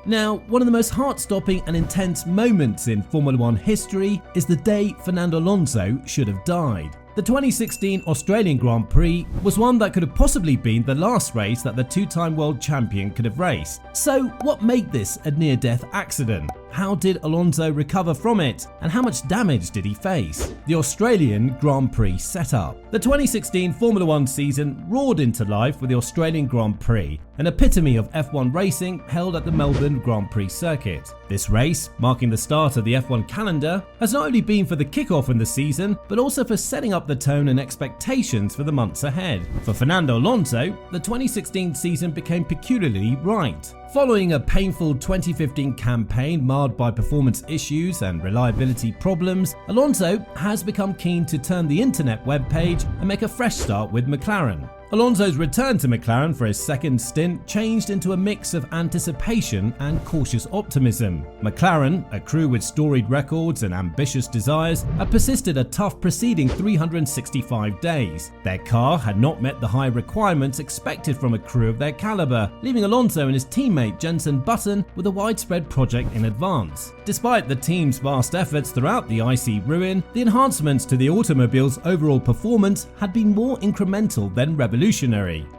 Now, one of the most heart-stopping and intense moments in Formula 1 history is the day Fernando Alonso should have died. The 2016 Australian Grand Prix was one that could have possibly been the last race that the two-time world champion could have raced. So what made this a near-death accident? How did Alonso recover from it? And how much damage did he face? The Australian Grand Prix setup. The 2016 Formula 1 season roared into life with the Australian Grand Prix, an epitome of F1 racing held at the Melbourne Grand Prix circuit. This race, marking the start of the F1 calendar, has not only been for the kickoff in the season, but also for setting up the tone and expectations for the months ahead. For Fernando Alonso, the 2016 season became peculiarly right. Following a painful 2015 campaign marred by performance issues and reliability problems, Alonso has become keen to turn the internet webpage and make a fresh start with McLaren. Alonso's return to McLaren for his second stint changed into a mix of anticipation and cautious optimism. McLaren, a crew with storied records and ambitious desires, had persisted a tough preceding 365 days. Their car had not met the high requirements expected from a crew of their caliber, leaving Alonso and his teammate Jenson Button with a widespread project in advance. Despite the team's vast efforts throughout the icy ruin, the enhancements to the automobile's overall performance had been more incremental than revolutionary.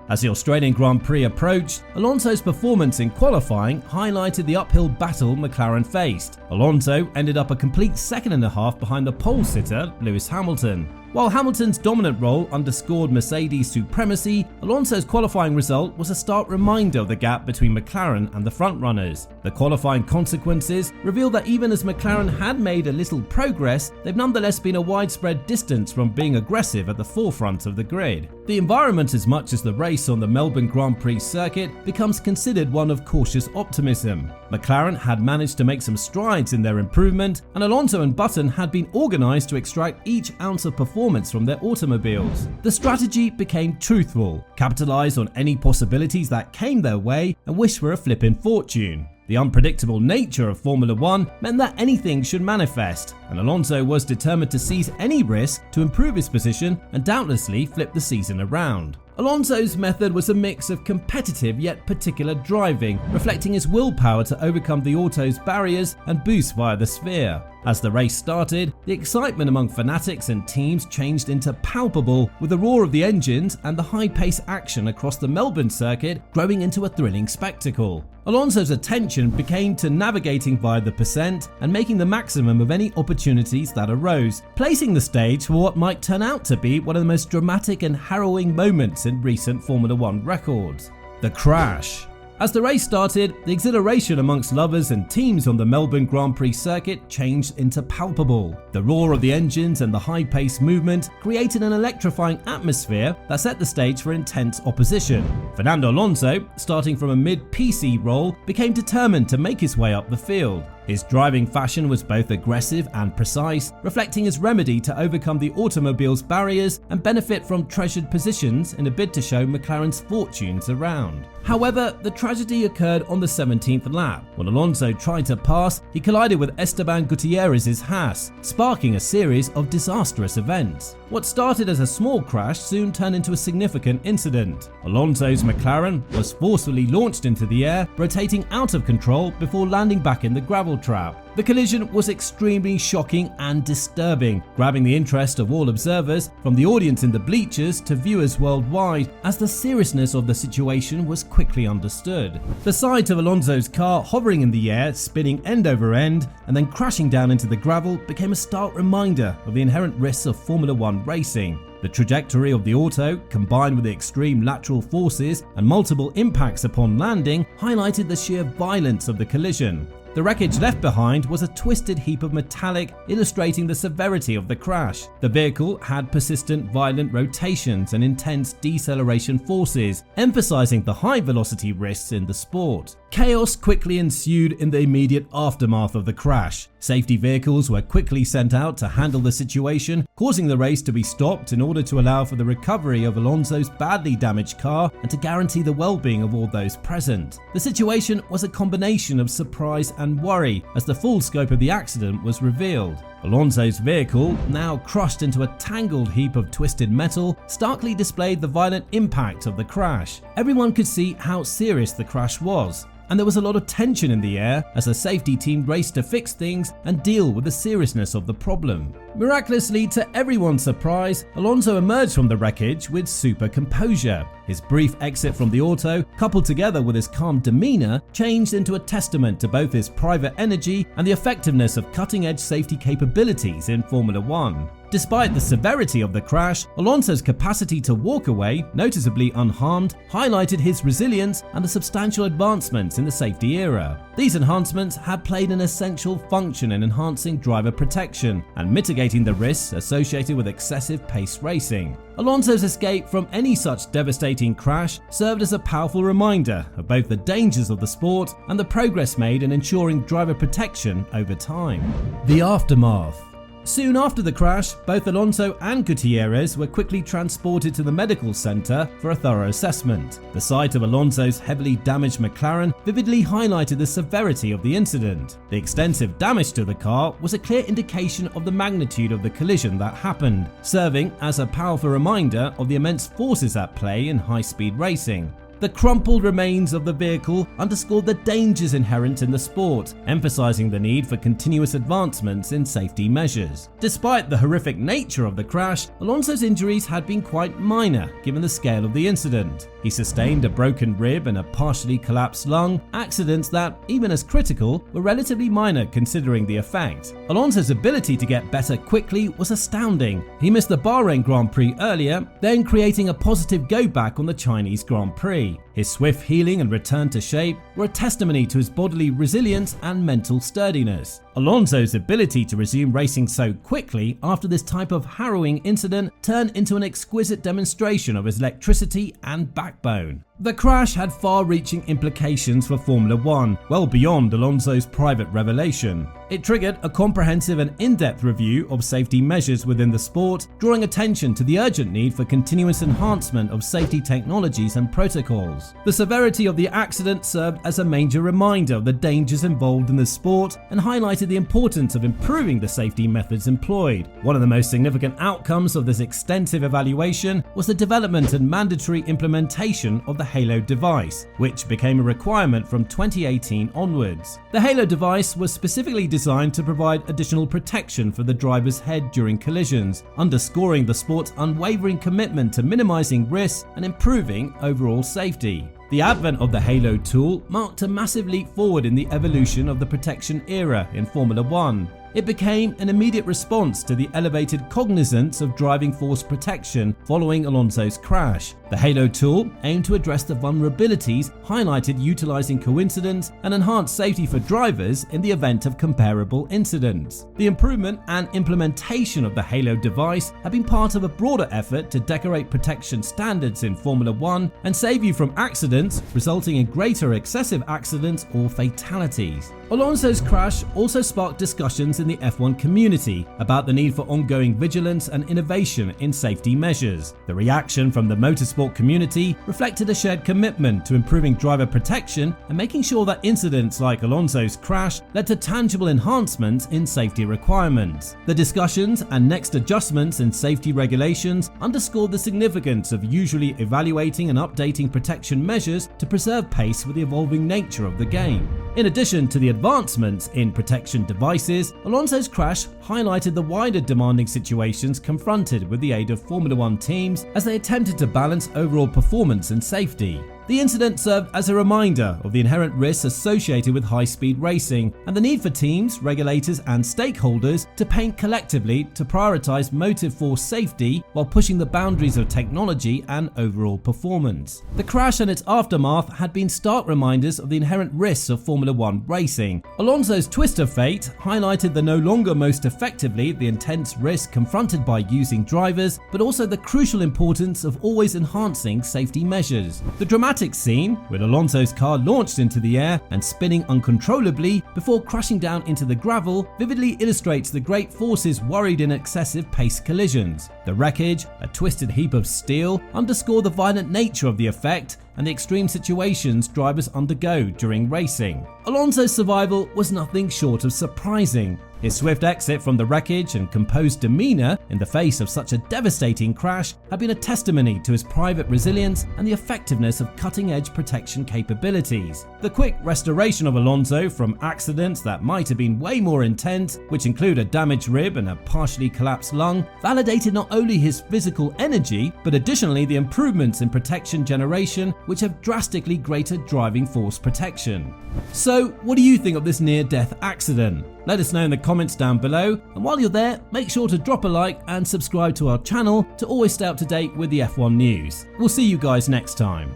As the Australian Grand Prix approached, Alonso's performance in qualifying highlighted the uphill battle McLaren faced. Alonso ended up a complete second and a half behind the pole sitter Lewis Hamilton. While Hamilton's dominant role underscored Mercedes' supremacy, Alonso's qualifying result was a stark reminder of the gap between McLaren and the frontrunners. The qualifying consequences revealed that even as McLaren had made a little progress, they've nonetheless been a widespread distance from being aggressive at the forefront of the grid. The environment, as much as the race on the Melbourne Grand Prix circuit, becomes considered one of cautious optimism. McLaren had managed to make some strides in their improvement, and Alonso and Button had been organised to extract each ounce of performance from their automobiles. The strategy became truthful, capitalised on any possibilities that came their way, and wished for a flipping fortune. The unpredictable nature of Formula 1 meant that anything should manifest, and Alonso was determined to seize any risk to improve his position and doubtlessly flip the season around. Alonso's method was a mix of competitive yet particular driving, reflecting his willpower to overcome the auto's barriers and boost via the sphere. As the race started, the excitement among fanatics and teams changed into palpable, with the roar of the engines and the high-paced action across the Melbourne circuit growing into a thrilling spectacle. Alonso's attention became to navigating via the percent and making the maximum of any opportunities that arose, placing the stage for what might turn out to be one of the most dramatic and harrowing moments in recent Formula 1 records: the crash. As the race started, the exhilaration amongst lovers and teams on the Melbourne Grand Prix circuit changed into palpable. The roar of the engines and the high-paced movement created an electrifying atmosphere that set the stage for intense opposition. Fernando Alonso, starting from a mid-PC role, became determined to make his way up the field. His driving fashion was both aggressive and precise, reflecting his remedy to overcome the automobile's barriers and benefit from treasured positions in a bid to show McLaren's fortunes around. However, the tragedy occurred on the 17th lap. When Alonso tried to pass, he collided with Esteban Gutierrez's Haas, sparking a series of disastrous events. What started as a small crash soon turned into a significant incident. Alonso's McLaren was forcefully launched into the air, rotating out of control before landing back in the gravel trap. The collision was extremely shocking and disturbing, grabbing the interest of all observers, from the audience in the bleachers to viewers worldwide, as the seriousness of the situation was quickly understood. The sight of Alonso's car hovering in the air, spinning end over end, and then crashing down into the gravel became a stark reminder of the inherent risks of Formula 1 racing. The trajectory of the auto, combined with the extreme lateral forces and multiple impacts upon landing, highlighted the sheer violence of the collision. The wreckage left behind was a twisted heap of metallic, illustrating the severity of the crash. The vehicle had persistent violent rotations and intense deceleration forces, emphasizing the high velocity risks in the sport. Chaos quickly ensued in the immediate aftermath of the crash. Safety vehicles were quickly sent out to handle the situation, causing the race to be stopped in order to allow for the recovery of Alonso's badly damaged car and to guarantee the well-being of all those present. The situation was a combination of surprise and worry as the full scope of the accident was revealed. Alonso's vehicle, now crushed into a tangled heap of twisted metal, starkly displayed the violent impact of the crash. Everyone could see how serious the crash was, and there was a lot of tension in the air as the safety team raced to fix things and deal with the seriousness of the problem. Miraculously, to everyone's surprise, Alonso emerged from the wreckage with super composure. His brief exit from the auto, coupled together with his calm demeanor, changed into a testament to both his private energy and the effectiveness of cutting-edge safety capabilities in Formula 1. Despite the severity of the crash, Alonso's capacity to walk away, noticeably unharmed, highlighted his resilience and the substantial advancements in the safety era. These enhancements had played an essential function in enhancing driver protection and mitigating the risks associated with excessive pace racing. Alonso's escape from any such devastating crash served as a powerful reminder of both the dangers of the sport and the progress made in ensuring driver protection over time. The aftermath. Soon after the crash, both Alonso and Gutierrez were quickly transported to the medical center for a thorough assessment. The sight of Alonso's heavily damaged McLaren vividly highlighted the severity of the incident. The extensive damage to the car was a clear indication of the magnitude of the collision that happened, serving as a powerful reminder of the immense forces at play in high-speed racing. The crumpled remains of the vehicle underscored the dangers inherent in the sport, emphasizing the need for continuous advancements in safety measures. Despite the horrific nature of the crash, Alonso's injuries had been quite minor given the scale of the incident. He sustained a broken rib and a partially collapsed lung, accidents that, even as critical, were relatively minor considering the effect. Alonso's ability to get better quickly was astounding. He missed the Bahrain Grand Prix earlier, then creating a positive go-back on the Chinese Grand Prix. His swift healing and return to shape were a testimony to his bodily resilience and mental sturdiness. Alonso's ability to resume racing so quickly after this type of harrowing incident turned into an exquisite demonstration of his electricity and backbone. The crash had far-reaching implications for Formula 1, well beyond Alonso's private revelation. It triggered a comprehensive and in-depth review of safety measures within the sport, drawing attention to the urgent need for continuous enhancement of safety technologies and protocols. The severity of the accident served as a major reminder of the dangers involved in the sport and highlighted the importance of improving the safety methods employed. One of the most significant outcomes of this extensive evaluation was the development and mandatory implementation of the Halo device, which became a requirement from 2018 onwards. The Halo device was specifically designed to provide additional protection for the driver's head during collisions, underscoring the sport's unwavering commitment to minimizing risks and improving overall safety. The advent of the Halo tool marked a massive leap forward in the evolution of the protection era in Formula 1. It became an immediate response to the elevated cognizance of driving force protection following Alonso's crash. The Halo tool aimed to address the vulnerabilities highlighted utilizing coincidence and enhance safety for drivers in the event of comparable incidents. The improvement and implementation of the Halo device have been part of a broader effort to decorate protection standards in Formula 1 and save you from accidents, resulting in greater excessive accidents or fatalities. Alonso's crash also sparked discussions in the F1 community about the need for ongoing vigilance and innovation in safety measures. The reaction from the motorsport community reflected a shared commitment to improving driver protection and making sure that incidents like Alonso's crash led to tangible enhancements in safety requirements. The discussions and next adjustments in safety regulations underscored the significance of usually evaluating and updating protection measures to preserve pace with the evolving nature of the game. In addition to the advancements in protection devices, Alonso's crash highlighted the wider demanding situations confronted with the aid of Formula 1 teams as they attempted to balance overall performance and safety. The incident served as a reminder of the inherent risks associated with high-speed racing and the need for teams, regulators and stakeholders to paint collectively to prioritize motive force safety while pushing the boundaries of technology and overall performance. The crash and its aftermath had been stark reminders of the inherent risks of Formula 1 racing. Alonso's twist of fate highlighted the no longer most effectively the intense risk confronted by using drivers, but also the crucial importance of always enhancing safety measures. The dramatic scene, with Alonso's car launched into the air and spinning uncontrollably before crashing down into the gravel, vividly illustrates the great forces worried in excessive pace collisions. The wreckage, a twisted heap of steel, underscore the violent nature of the effect and the extreme situations drivers undergo during racing. Alonso's survival was nothing short of surprising. His swift exit from the wreckage and composed demeanour in the face of such a devastating crash have been a testimony to his private resilience and the effectiveness of cutting-edge protection capabilities. The quick restoration of Alonso from accidents that might have been way more intense, which include a damaged rib and a partially collapsed lung, validated not only his physical energy, but additionally the improvements in protection generation, which have drastically greater driving force protection. So, what do you think of this near-death accident? Let us know in the comments down below, and while you're there, make sure to drop a like and subscribe to our channel to always stay up to date with the F1 news. We'll see you guys next time.